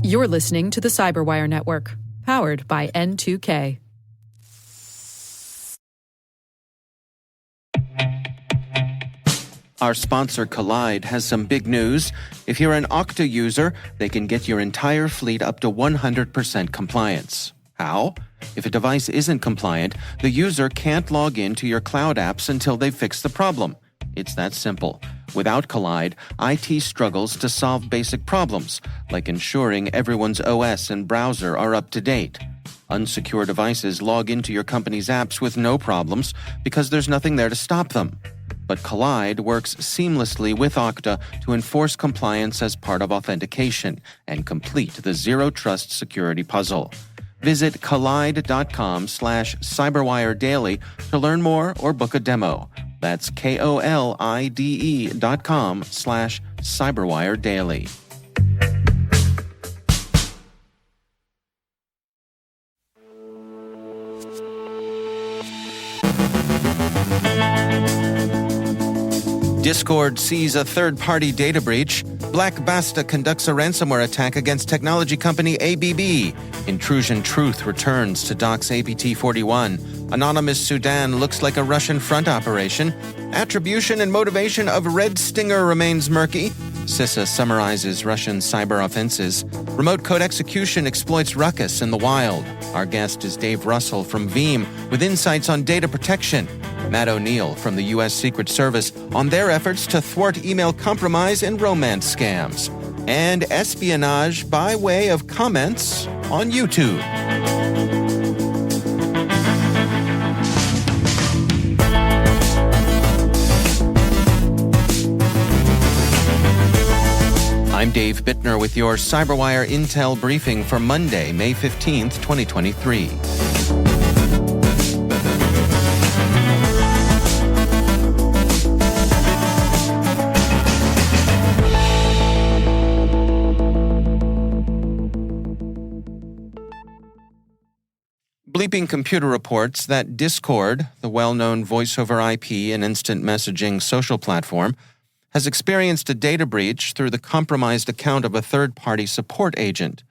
You're listening to the CyberWire Network, powered by N2K. Our sponsor, Collide, has some big news. If you're an Okta user, they can get your entire fleet up to 100% compliance. How? If a device isn't compliant, the user can't log into your cloud apps until they fix the problem. It's that simple. Without Collide, IT struggles to solve basic problems, like ensuring everyone's OS and browser are up to date. Unsecure devices log into your company's apps with no problems because there's nothing there to stop them. But Collide works seamlessly with Okta to enforce compliance as part of authentication and complete the Zero Trust security puzzle. Visit collide.com/CyberWire Daily to learn more or book a demo. That's KOLIDE.com/CyberWire Daily. Discord sees a third-party data breach. Black Basta conducts a ransomware attack against technology company ABB. Intrusion Truth returns to dox APT 41. Anonymous Sudan looks like a Russian front operation. Attribution and motivation of RedStinger remains murky. CISA summarizes Russian cyber offenses. Remote code execution exploits ruckus in the wild. Our guest is Dave Russell from Veeam with insights on data protection. Matt O'Neill from the U.S. Secret Service on their efforts to thwart email compromise and romance scams. And espionage by way of comments on YouTube. I'm Dave Bittner with your CyberWire Intel briefing for Monday, May 15th, 2023. Bleeping Computer reports that Discord, the well-known voice-over IP and instant messaging social platform, has experienced a data breach through the compromised account of a third-party support agent.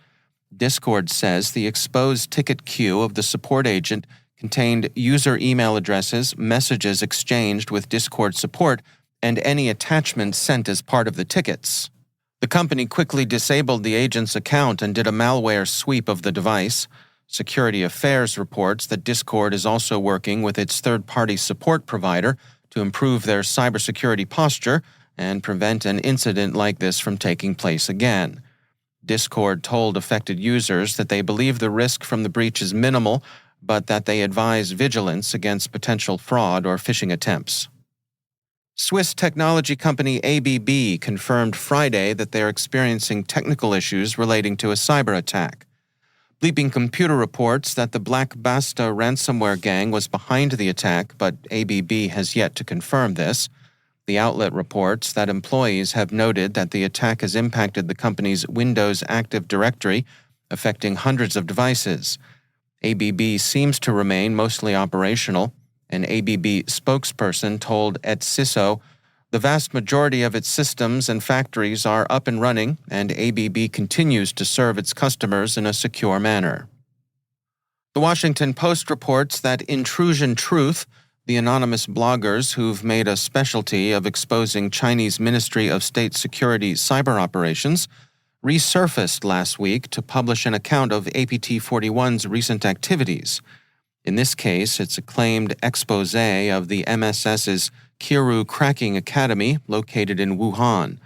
Discord says the exposed ticket queue of the support agent contained user email addresses, messages exchanged with Discord support, and any attachments sent as part of the tickets. The company quickly disabled the agent's account and did a malware sweep of the device. Security Affairs reports that Discord is also working with its third-party support provider to improve their cybersecurity posture and prevent an incident like this from taking place again. Discord told affected users that they believe the risk from the breach is minimal, but that they advise vigilance against potential fraud or phishing attempts. Swiss technology company ABB confirmed Friday that they are experiencing technical issues relating to a cyber attack. Bleeping Computer reports that the Black Basta ransomware gang was behind the attack, but ABB has yet to confirm this. The outlet reports that employees have noted that the attack has impacted the company's Windows Active Directory, affecting hundreds of devices. ABB seems to remain mostly operational. An ABB spokesperson told CISO the vast majority of its systems and factories are up and running, and ABB continues to serve its customers in a secure manner. The Washington Post reports that Intrusion Truth, the anonymous bloggers who've made a specialty of exposing Chinese Ministry of State Security cyber operations, resurfaced last week to publish an account of APT-41's recent activities. In this case, it's a claimed expose of the MSS's Kerui Cracking Academy, located in Wuhan.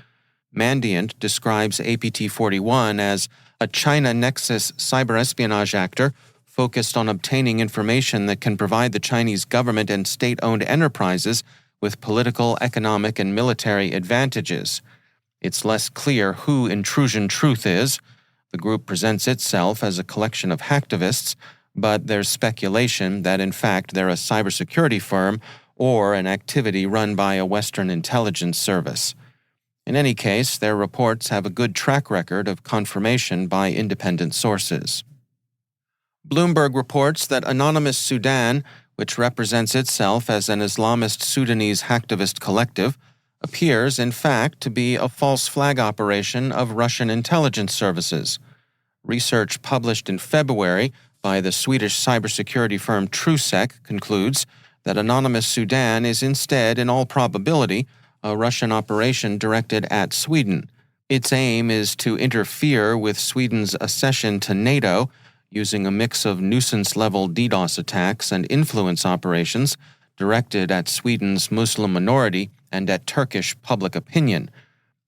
Mandiant describes APT-41 as a China Nexus cyber espionage actor focused on obtaining information that can provide the Chinese government and state-owned enterprises with political, economic, and military advantages. It's less clear who Intrusion Truth is. The group presents itself as a collection of hacktivists, but there's speculation that in fact they're a cybersecurity firm or an activity run by a Western intelligence service. In any case, their reports have a good track record of confirmation by independent sources. Bloomberg reports that Anonymous Sudan, which represents itself as an Islamist Sudanese hacktivist collective, appears, in fact, to be a false flag operation of Russian intelligence services. Research published in February by the Swedish cybersecurity firm TrueSec concludes that Anonymous Sudan is instead, in all probability, a Russian operation directed at Sweden. Its aim is to interfere with Sweden's accession to NATO using a mix of nuisance-level DDoS attacks and influence operations directed at Sweden's Muslim minority and at Turkish public opinion.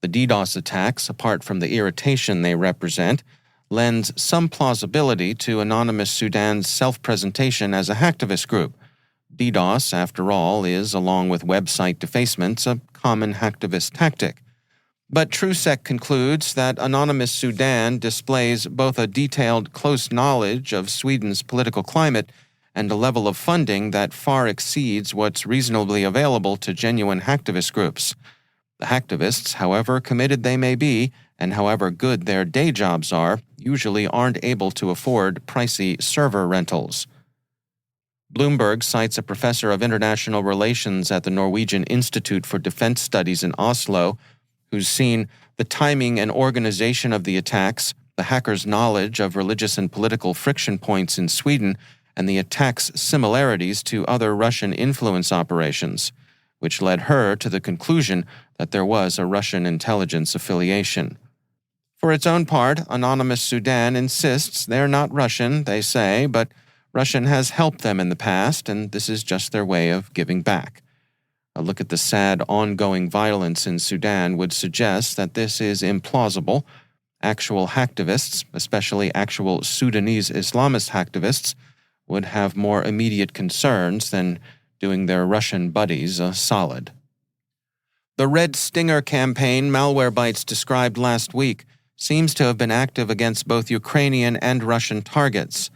The DDoS attacks, apart from the irritation they represent, lends some plausibility to Anonymous Sudan's self-presentation as a hacktivist group. DDoS, after all, is, along with website defacements, a common hacktivist tactic. But TrueSec concludes that Anonymous Sudan displays both a detailed, close knowledge of Sweden's political climate and a level of funding that far exceeds what's reasonably available to genuine hacktivist groups. The hacktivists, however committed they may be, and however good their day jobs are, usually aren't able to afford pricey server rentals. Bloomberg cites a professor of international relations at the Norwegian Institute for Defense Studies in Oslo, who's seen the timing and organization of the attacks, the hackers' knowledge of religious and political friction points in Sweden, and the attacks' similarities to other Russian influence operations, which led her to the conclusion that there was a Russian intelligence affiliation. For its own part, Anonymous Sudan insists they're not Russian, they say, but Russian has helped them in the past, and this is just their way of giving back. A look at the sad ongoing violence in Sudan would suggest that this is implausible. Actual hacktivists, especially actual Sudanese Islamist hacktivists, would have more immediate concerns than doing their Russian buddies a solid. The RedStinger campaign Malwarebytes described last week seems to have been active against both Ukrainian and Russian targets.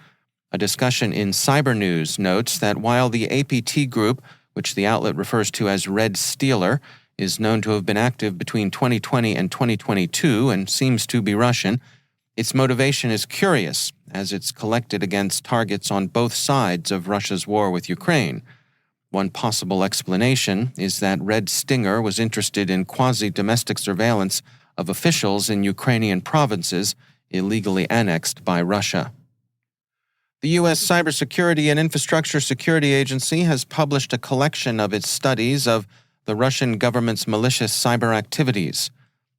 A discussion in Cybernews notes that while the APT group, which the outlet refers to as RedStinger, is known to have been active between 2020 and 2022 and seems to be Russian, its motivation is curious, as it's collected against targets on both sides of Russia's war with Ukraine. One possible explanation is that RedStinger was interested in quasi-domestic surveillance of officials in Ukrainian provinces illegally annexed by Russia. The U.S. Cybersecurity and Infrastructure Security Agency has published a collection of its studies of the Russian government's malicious cyber activities.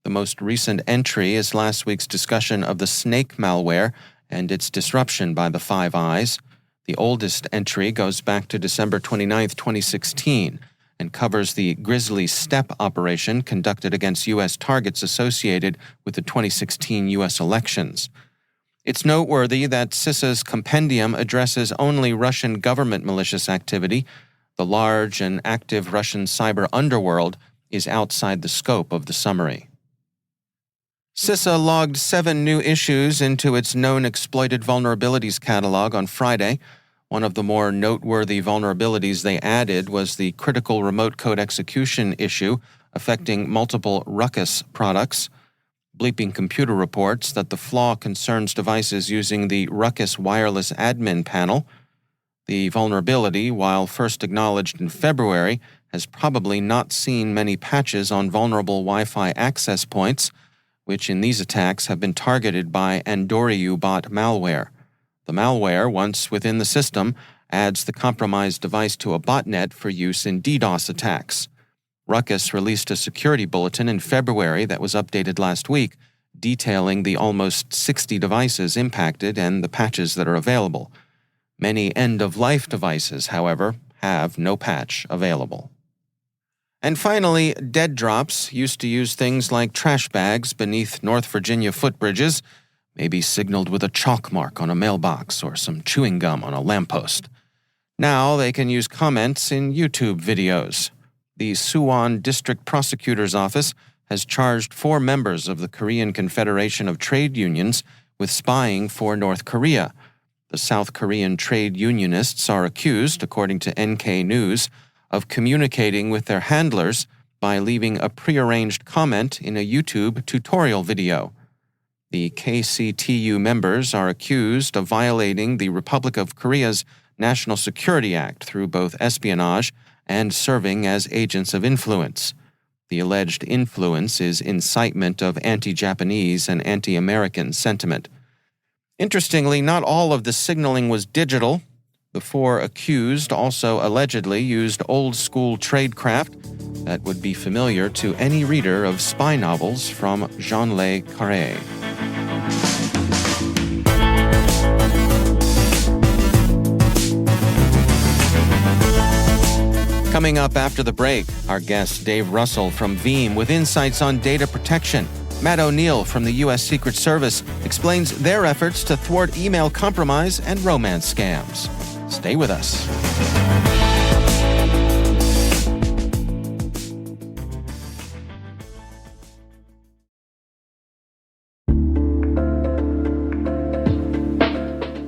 The most recent entry is last week's discussion of the Snake malware and its disruption by the Five Eyes. The oldest entry goes back to December 29, 2016, and covers the Grizzly Steppe operation conducted against U.S. targets associated with the 2016 U.S. elections. It's noteworthy that CISA's compendium addresses only Russian government malicious activity. The large and active Russian cyber underworld is outside the scope of the summary. CISA logged 7 new issues into its known exploited vulnerabilities catalog on Friday. One of the more noteworthy vulnerabilities they added was the critical remote code execution issue affecting multiple Ruckus products. Bleeping Computer reports that the flaw concerns devices using the Ruckus Wireless Admin Panel. The vulnerability, while first acknowledged in February, has probably not seen many patches on vulnerable Wi-Fi access points, which in these attacks have been targeted by Andoriu bot malware. The malware, once within the system, adds the compromised device to a botnet for use in DDoS attacks. Ruckus released a security bulletin in February that was updated last week, detailing the almost 60 devices impacted and the patches that are available. Many end-of-life devices, however, have no patch available. And finally, dead drops used to use things like trash bags beneath North Virginia footbridges, maybe signaled with a chalk mark on a mailbox or some chewing gum on a lamppost. Now they can use comments in YouTube videos. The Suwon District Prosecutor's Office has charged 4 members of the Korean Confederation of Trade Unions with spying for North Korea. The South Korean trade unionists are accused, according to NK News, of communicating with their handlers by leaving a prearranged comment in a YouTube tutorial video. The KCTU members are accused of violating the Republic of Korea's National Security Act through both espionage and serving as agents of influence. The alleged influence is incitement of anti-Japanese and anti-American sentiment. Interestingly, not all of the signaling was digital. The 4 accused also allegedly used old-school tradecraft that would be familiar to any reader of spy novels from Jean Le Carré. Coming up after the break, our guest Dave Russell from Veeam with insights on data protection. Matt O'Neill from the U.S. Secret Service explains their efforts to thwart email compromise and romance scams. Stay with us.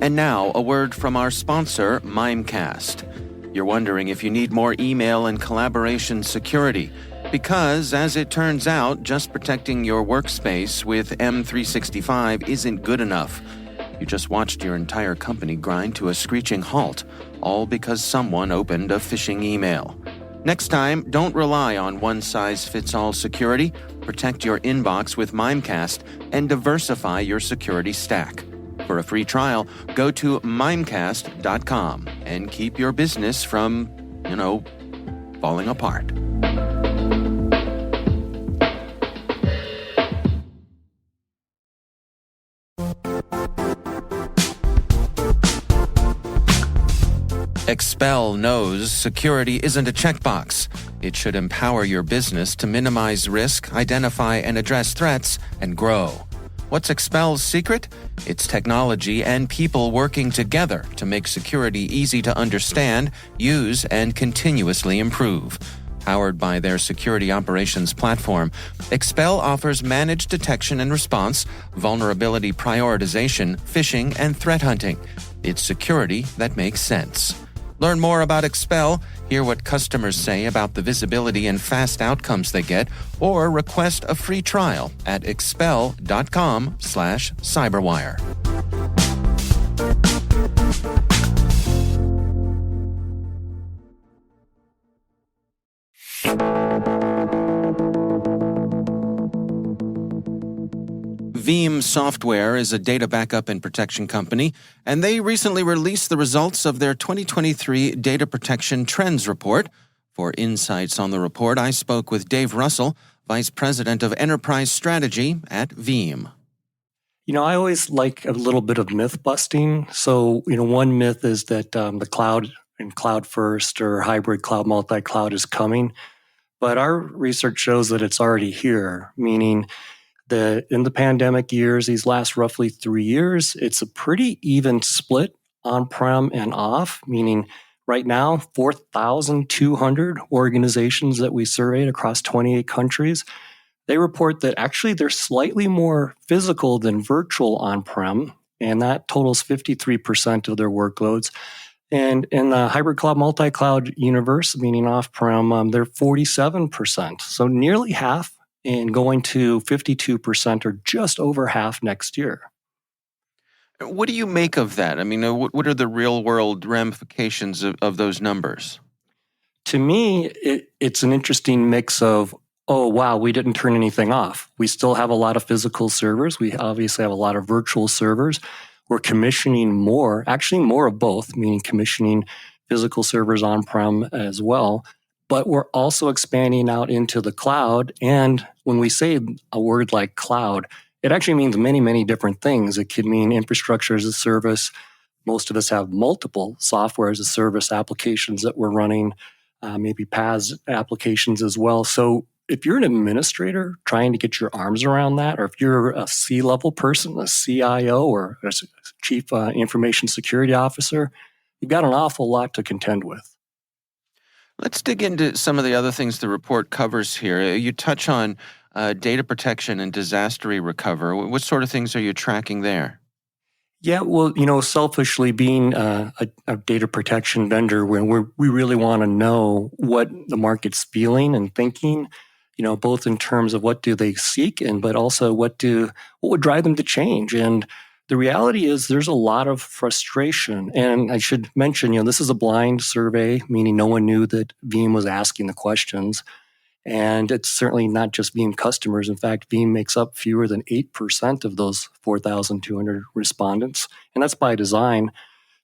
And now, a word from our sponsor, Mimecast. You're wondering if you need more email and collaboration security. Because, as it turns out, just protecting your workspace with M365 isn't good enough. You just watched your entire company grind to a screeching halt, all because someone opened a phishing email. Next time, don't rely on one-size-fits-all security. Protect your inbox with Mimecast and diversify your security stack. For a free trial, go to mimecast.com and keep your business from, falling apart. Expel knows security isn't a checkbox. It should empower your business to minimize risk, identify and address threats, and grow. What's Expel's secret? It's technology and people working together to make security easy to understand, use, and continuously improve. Powered by their security operations platform, Expel offers managed detection and response, vulnerability prioritization, phishing, and threat hunting. It's security that makes sense. Learn more about Expel, hear what customers say about the visibility and fast outcomes they get, or request a free trial at expel.com/cyberwire. Veeam Software is a data backup and protection company, and they recently released the results of their 2023 Data Protection Trends Report. For insights on the report, I spoke with Dave Russell, Vice President of Enterprise Strategy at Veeam. I always like a little bit of myth busting. So, one myth is that the cloud and cloud first or hybrid cloud, multi-cloud is coming. But our research shows that it's already here, meaning that in the pandemic years, these last roughly 3 years, it's a pretty even split on-prem and off, meaning right now, 4,200 organizations that we surveyed across 28 countries, they report that actually they're slightly more physical than virtual on-prem, and that totals 53% of their workloads. And in the hybrid cloud, multi-cloud universe, meaning off-prem, they're 47%. So nearly half, and going to 52% or just over half next year. What do you make of that? I mean, what are the real-world ramifications of those numbers? To me, it's an interesting mix of, oh, wow, we didn't turn anything off. We still have a lot of physical servers. We obviously have a lot of virtual servers. We're commissioning more, actually more of both, meaning commissioning physical servers on-prem as well. But we're also expanding out into the cloud. And when we say a word like cloud, it actually means many, many different things. It could mean infrastructure as a service. Most of us have multiple software as a service applications that we're running, maybe PaaS applications as well. So if you're an administrator trying to get your arms around that, or if you're a C-level person, a CIO or a Chief Information Security Officer, you've got an awful lot to contend with. Let's dig into some of the other things the report covers here. You touch on data protection and disaster recovery. What sort of things are you tracking there? Yeah, well, selfishly being a data protection vendor, we really want to know what the market's feeling and thinking, both in terms of what do they seek but also what would drive them to change. And the reality is there's a lot of frustration. And I should mention, this is a blind survey, meaning no one knew that Veeam was asking the questions. And it's certainly not just Veeam customers. In fact, Veeam makes up fewer than 8% of those 4,200 respondents, and that's by design.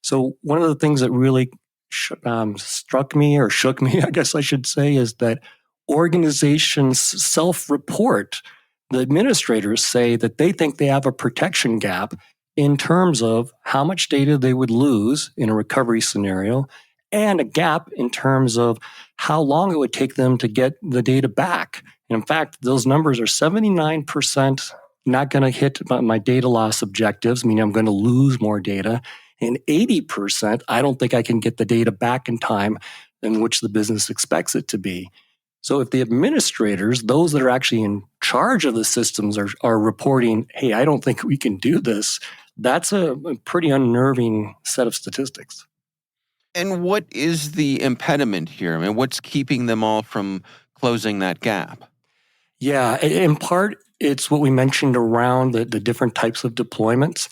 So one of the things that really struck me, or shook me, I guess I should say, is that organizations self-report. The administrators say that they think they have a protection gap in terms of how much data they would lose in a recovery scenario, and a gap in terms of how long it would take them to get the data back. And in fact, those numbers are 79% not going to hit my data loss objectives, meaning I'm going to lose more data, and 80%, I don't think I can get the data back in time in which the business expects it to be. So if the administrators, those that are actually in charge of the systems, are reporting, hey, I don't think we can do this, that's a pretty unnerving set of statistics. And what is the impediment here? I mean, what's keeping them all from closing that gap? Yeah, in part, it's what we mentioned around the different types of deployments.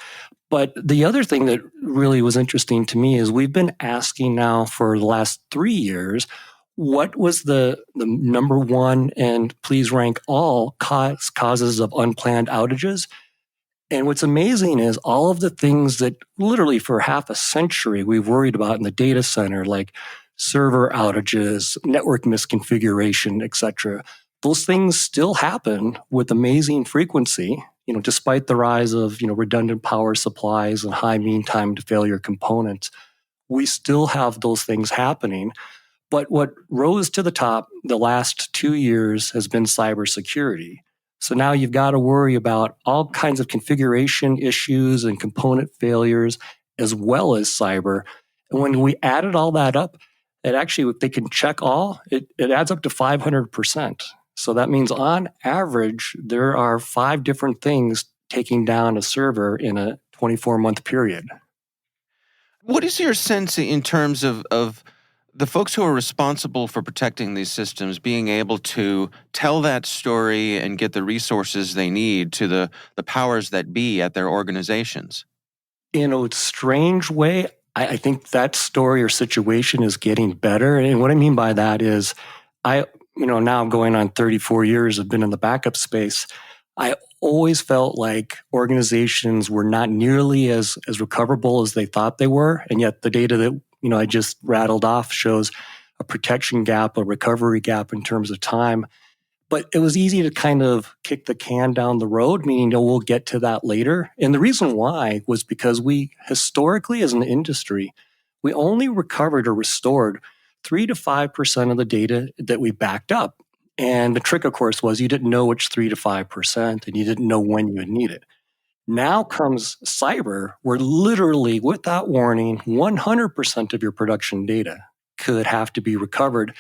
But the other thing that really was interesting to me is we've been asking now for the last 3 years, what was the number one, and please rank all causes of unplanned outages? And what's amazing is all of the things that literally for half a century we've worried about in the data center, like server outages, network misconfiguration, etc. Those things still happen with amazing frequency, despite the rise of, redundant power supplies and high mean time to failure components. We still have those things happening. But what rose to the top the last 2 years has been cybersecurity. So now you've got to worry about all kinds of configuration issues and component failures, as well as cyber. And when we added all that up, it actually, if they can check all, it adds up to 500%. So that means on average, there are 5 different things taking down a server in a 24-month period. What is your sense in terms of the folks who are responsible for protecting these systems being able to tell that story and get the resources they need to the powers that be at their organizations? In a strange way, I think that story or situation is getting better. And what I mean by that is now I'm going on 34 years, I've been in the backup space. I always felt like organizations were not nearly as recoverable as they thought they were. And yet the data that I just rattled off shows a protection gap, a recovery gap in terms of time. But it was easy to kind of kick the can down the road, meaning we'll get to that later. And the reason why was because we historically, as an industry, we only recovered or restored 3 to 5% of the data that we backed up. And the trick, of course, was you didn't know which 3 to 5%, and you didn't know when you would need it. Now comes cyber, where literally, without warning, 100% of your production data could have to be recovered.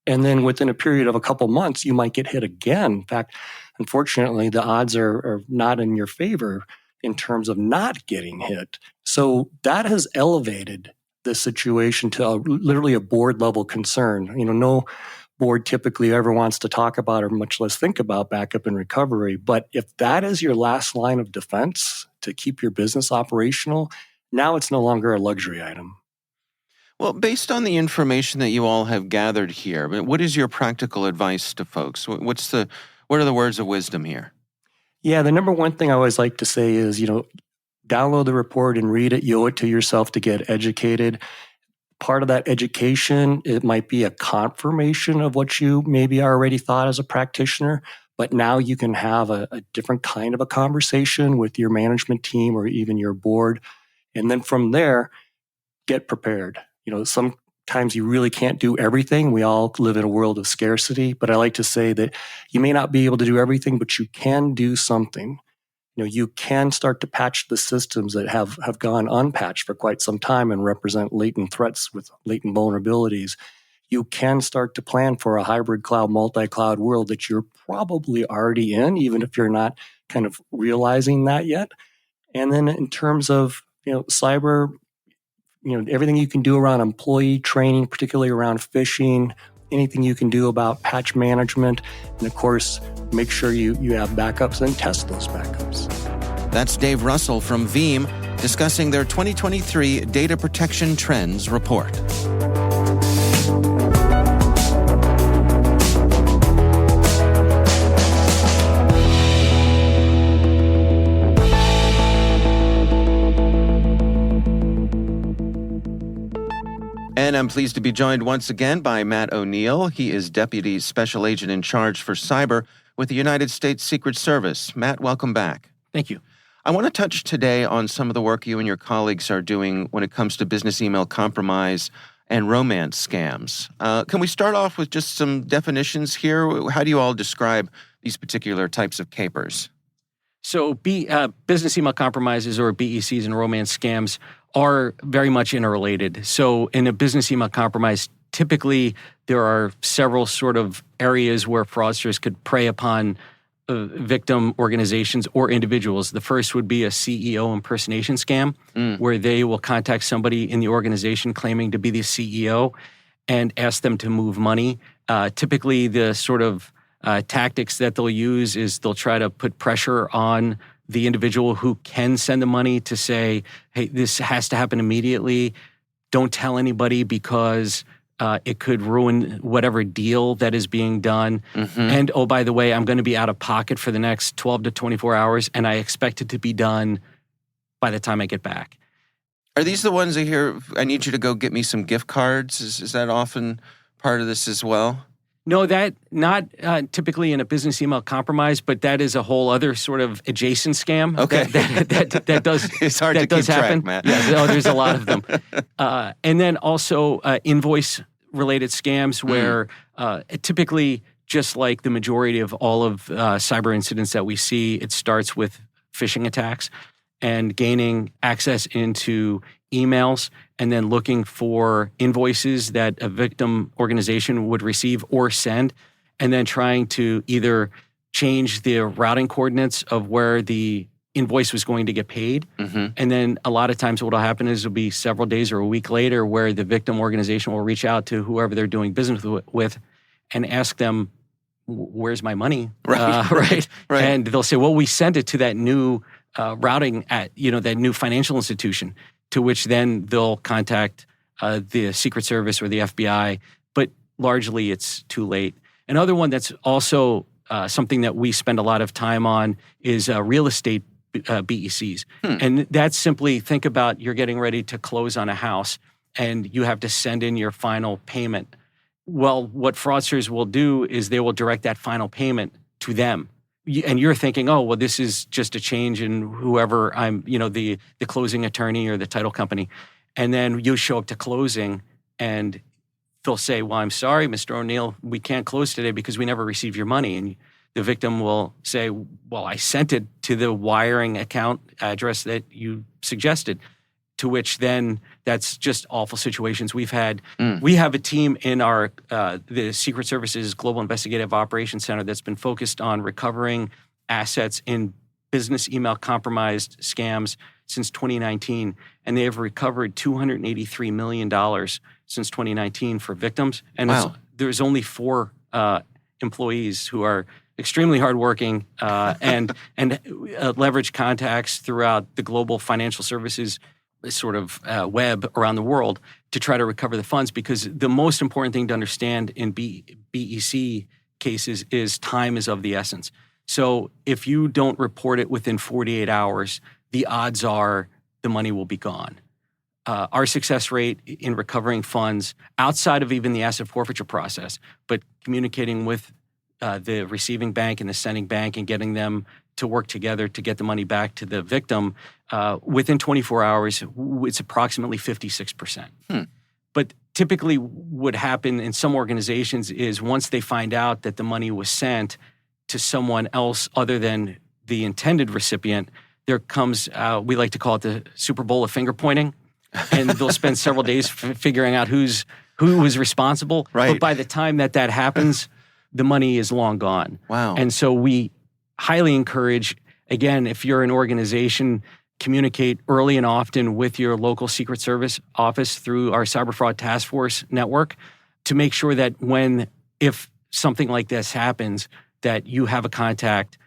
And then within a period of a couple months, you might get hit again. In fact, unfortunately, the odds are not in your favor in terms of not getting hit. So that has elevated the situation to literally a board level concern. No board typically ever wants to talk about or much less think about backup and recovery. But if that is your last line of defense to keep your business operational, now it's no longer a luxury item. Well, based on the information that you all have gathered here, what is your practical advice to folks? What are the words of wisdom here? Yeah, the number one thing I always like to say is, download the report and read it. You owe it to yourself to get educated. Part of that education, it might be a confirmation of what you maybe already thought as a practitioner, but now you can have a different kind of a conversation with your management team or even your board. And then from there, get prepared. Sometimes you really can't do everything. We all live in a world of scarcity, but I like to say that you may not be able to do everything, but you can do something. You can start to patch the systems that have gone unpatched for quite some time and represent latent threats with latent vulnerabilities. You can start to plan for a hybrid cloud, multi-cloud world that you're probably already in, even if you're not kind of realizing that yet. And then in terms of, cyber, everything you can do around employee training, particularly around phishing, anything you can do about patch management, and of course, make sure you have backups and test those backups. That's Dave Russell from Veeam discussing their 2023 Data Protection Trends Report. And I'm pleased to be joined once again by Matt O'Neill. He is Deputy Special Agent in Charge for Cyber with the United States Secret Service. Matt, welcome back. Thank you. I want to touch today on some of the work you and your colleagues are doing when it comes to business email compromise and romance scams. Can we start off with just some definitions here? How do you all describe these particular types of capers? So business email compromises, or BECs, and romance scams are very much interrelated. So in a business email compromise, typically there are several sort of areas where fraudsters could prey upon victim organizations or individuals. The first would be a CEO impersonation scam, where they will contact somebody in the organization claiming to be the CEO and ask them to move money. Typically, the sort of tactics that they'll use is they'll try to put pressure on the individual who can send the money to say, hey, this has to happen immediately. Don't tell anybody because it could ruin whatever deal that is being done. And, oh, by the way, I'm going to be out of pocket for the next 12 to 24 hours, and I expect it to be done by the time I get back. Are these the ones I hear, I need you to go get me some gift cards? Is that often part of this as well? No, that not typically in a business email compromise, but that is a whole other sort of adjacent scam. Okay, that does. It's hard to keep track, Matt. Yeah, there's a lot of them, and then also invoice-related scams where typically, just like the majority of all of cyber incidents that we see, it starts with phishing attacks and gaining access into emails, and then looking for invoices that a victim organization would receive or send, and then trying to either change the routing coordinates of where the invoice was going to get paid. And then a lot of times what will happen is it'll be several days or a week later where the victim organization will reach out to whoever they're doing business with and ask them, where's my money? Right. And they'll say, well, we sent it to that new routing at, that new financial institution, to which then they'll contact the Secret Service or the FBI, but largely it's too late. Another one that's also something that we spend a lot of time on is real estate BECs. And that's simply, think about you're getting ready to close on a house and you have to send in your final payment. Well, what fraudsters will do is they will direct that final payment to them. And you're thinking, oh, well, this is just a change in whoever I'm, the closing attorney or the title company. And then you show up to closing and they'll say, well, I'm sorry, Mr. O'Neill, we can't close today because we never received your money. And the victim will say, well, I sent it to the wiring account address that you suggested. To which then that's just awful situations we've had. We have a team in our the Secret Service's Global Investigative Operations Center that's been focused on recovering assets in business email compromised scams since 2019, and they have recovered $283 million since 2019 for victims. And there's only 4 employees who are extremely hardworking and leverage contacts throughout the global financial services sort of web around the world to try to recover the funds, because the most important thing to understand in BEC cases is time is of the essence. So if you don't report it within 48 hours, the odds are the money will be gone. Our success rate in recovering funds outside of even the asset forfeiture process, but communicating with the receiving bank and the sending bank and getting them to work together to get the money back to the victim, within 24 hours, it's approximately 56%. But typically what happen in some organizations is once they find out that the money was sent to someone else other than the intended recipient, there comes, we like to call it the Super Bowl of finger pointing, and they'll spend several days figuring out who was responsible. Right. But by the time that happens, the money is long gone. Wow. And so we highly encourage, again, if you're an organization, communicate early and often with your local Secret Service office through our Cyber Fraud Task Force network to make sure that if something like this happens, that you have a contact,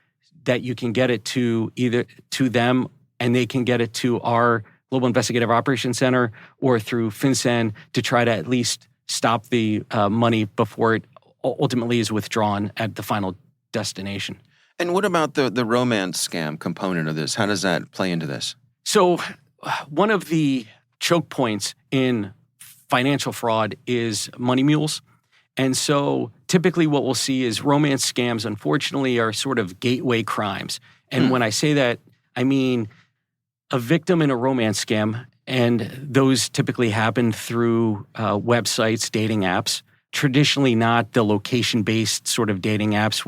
that you can get it to either to them and they can get it to our Global Investigative Operations Center or through FinCEN to try to at least stop the money before it ultimately is withdrawn at the final destination. And what about the romance scam component of this? How does that play into this? So one of the choke points in financial fraud is money mules. And so typically what we'll see is romance scams, unfortunately, are sort of gateway crimes. And when I say that, I mean a victim in a romance scam, and those typically happen through websites, dating apps, traditionally not the location-based sort of dating apps,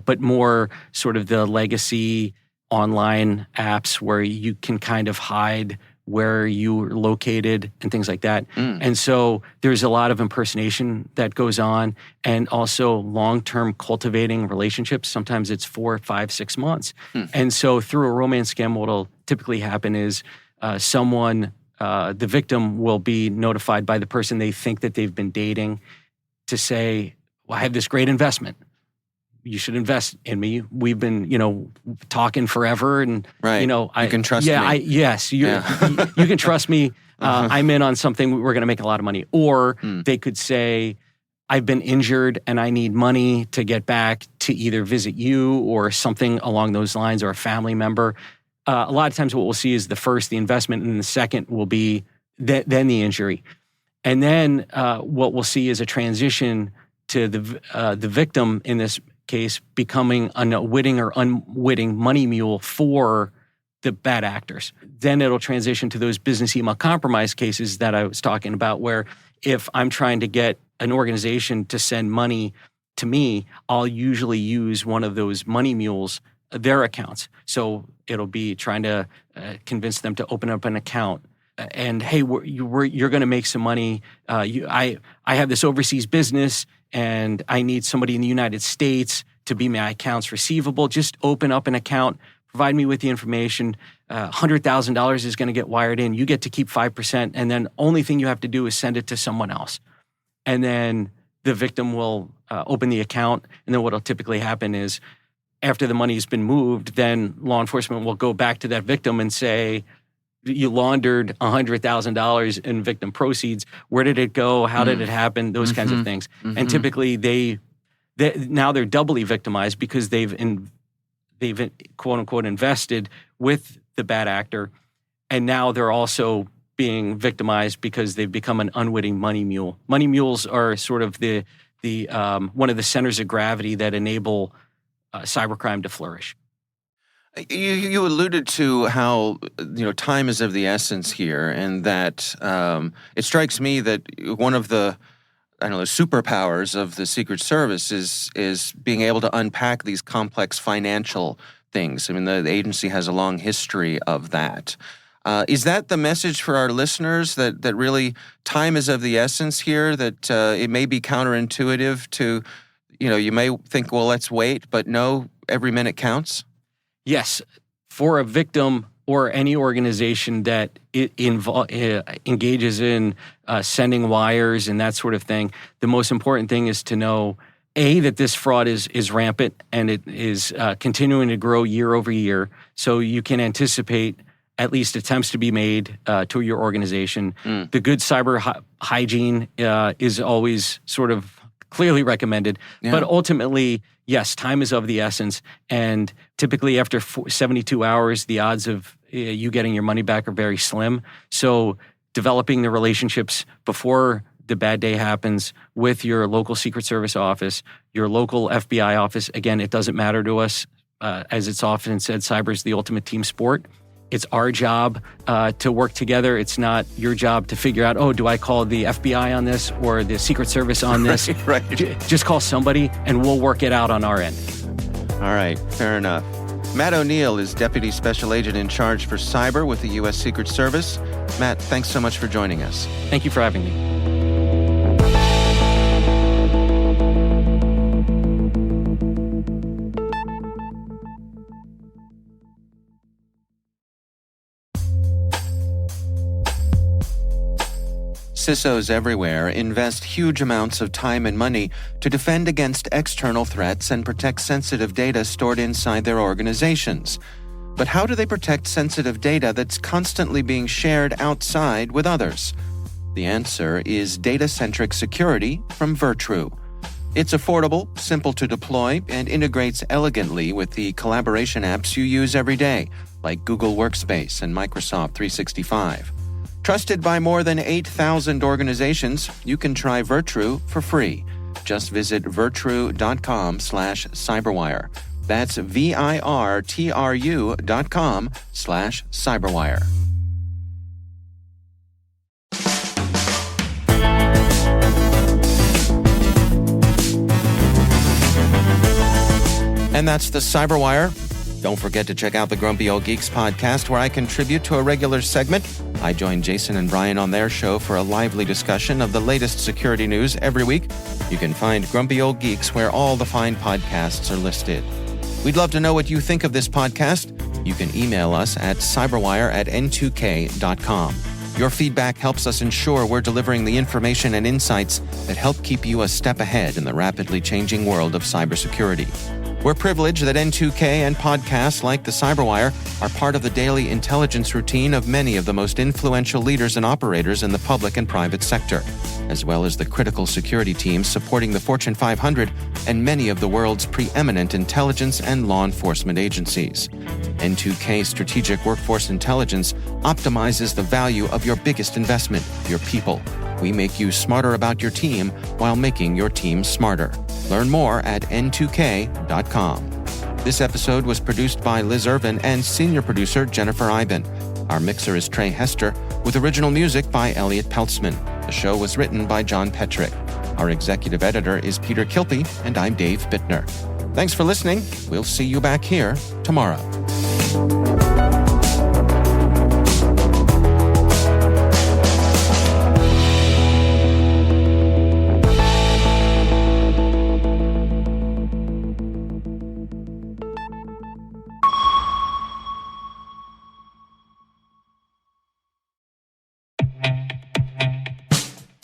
but more sort of the legacy online apps where you can kind of hide where you're located and things like that. And so there's a lot of impersonation that goes on, and also long-term cultivating relationships. Sometimes it's 4, 5, 6 months. And so through a romance scam, what'll typically happen is the victim will be notified by the person they think that they've been dating to say, well, I have this great investment. You should invest in me. We've been, talking forever, and you can trust me. You can trust me. I'm in on something. We're going to make a lot of money. Or they could say, I've been injured and I need money to get back to either visit you or something along those lines, or a family member. A lot of times, what we'll see is the investment, and the second will be then the injury, and then what we'll see is a transition to the victim in this case becoming a witting or unwitting money mule for the bad actors. Then it'll transition to those business email compromise cases that I was talking about, where if I'm trying to get an organization to send money to me, I'll usually use one of those money mules, their accounts. So it'll be trying to convince them to open up an account. And hey, you're going to make some money. I have this overseas business, and I need somebody in the United States to be my accounts receivable. Just open up an account, provide me with the information. $100,000 is going to get wired in. You get to keep 5%, and then only thing you have to do is send it to someone else. And then the victim will open the account, and then what'll typically happen is after the money's been moved, then law enforcement will go back to that victim and say, you laundered $100,000 in victim proceeds. Where did it go? How did it happen? Those kinds of things. And typically now they're doubly victimized because they've quote unquote invested with the bad actor, and now they're also being victimized because they've become an unwitting money mule. Money mules are sort of the one of the centers of gravity that enable cybercrime to flourish. You alluded to how time is of the essence here, and that it strikes me that one of the superpowers of the Secret Service is being able to unpack these complex financial things. I mean, the agency has a long history of that. Is that the message for our listeners, that really time is of the essence here? That it may be counterintuitive to, you may think, well, let's wait, but no, every minute counts. Yes, for a victim or any organization that engages in sending wires and that sort of thing, the most important thing is to know, A, that this fraud is rampant and it is continuing to grow year over year. So you can anticipate at least attempts to be made to your organization. The good cyber hygiene is always sort of clearly recommended. Yeah. But ultimately, yes, time is of the essence. And typically after 72 hours, the odds of you getting your money back are very slim. So developing the relationships before the bad day happens with your local Secret Service office, your local FBI office. Again, it doesn't matter to us. As it's often said, cyber is the ultimate team sport. It's our job to work together. It's not your job to figure out, do I call the FBI on this or the Secret Service on this? Right. Just call somebody and we'll work it out on our end. All right, fair enough. Matt O'Neill is Deputy Special Agent in charge for cyber with the U.S. Secret Service. Matt, thanks so much for joining us. Thank you for having me. CISOs everywhere invest huge amounts of time and money to defend against external threats and protect sensitive data stored inside their organizations. But how do they protect sensitive data that's constantly being shared outside with others? The answer is data-centric security from Virtru. It's affordable, simple to deploy, and integrates elegantly with the collaboration apps you use every day, like Google Workspace and Microsoft 365. Trusted by more than 8,000 organizations, you can try Virtru for free. Just visit virtru.com/cyberwire. That's virtru.com/cyberwire. And that's the CyberWire. Don't forget to check out the Grumpy Old Geeks podcast, where I contribute to a regular segment. I join Jason and Brian on their show for a lively discussion of the latest security news every week. You can find Grumpy Old Geeks where all the fine podcasts are listed. We'd love to know what you think of this podcast. You can email us at cyberwire@n2k.com. Your feedback helps us ensure we're delivering the information and insights that help keep you a step ahead in the rapidly changing world of cybersecurity. We're privileged that N2K and podcasts like the CyberWire are part of the daily intelligence routine of many of the most influential leaders and operators in the public and private sector, as well as the critical security teams supporting the Fortune 500 and many of the world's preeminent intelligence and law enforcement agencies. N2K Strategic Workforce Intelligence optimizes the value of your biggest investment, your people. We make you smarter about your team while making your team smarter. Learn more at n2k.com. This episode was produced by Liz Irvin and senior producer Jennifer Iben. Our mixer is Trey Hester, with original music by Elliot Peltzman. The show was written by John Petrick. Our executive editor is Peter Kilpie, and I'm Dave Bittner. Thanks for listening. We'll see you back here tomorrow.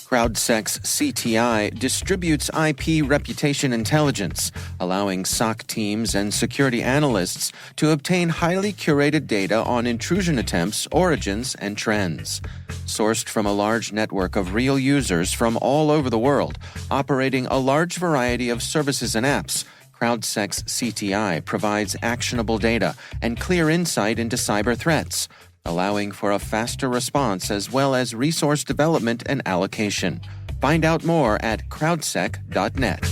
CrowdSec's CTI distributes IP reputation intelligence, allowing SOC teams and security analysts to obtain highly curated data on intrusion attempts, origins, and trends. Sourced from a large network of real users from all over the world, operating a large variety of services and apps, CrowdSec's CTI provides actionable data and clear insight into cyber threats, allowing for a faster response as well as resource development and allocation. Find out more at crowdsec.net.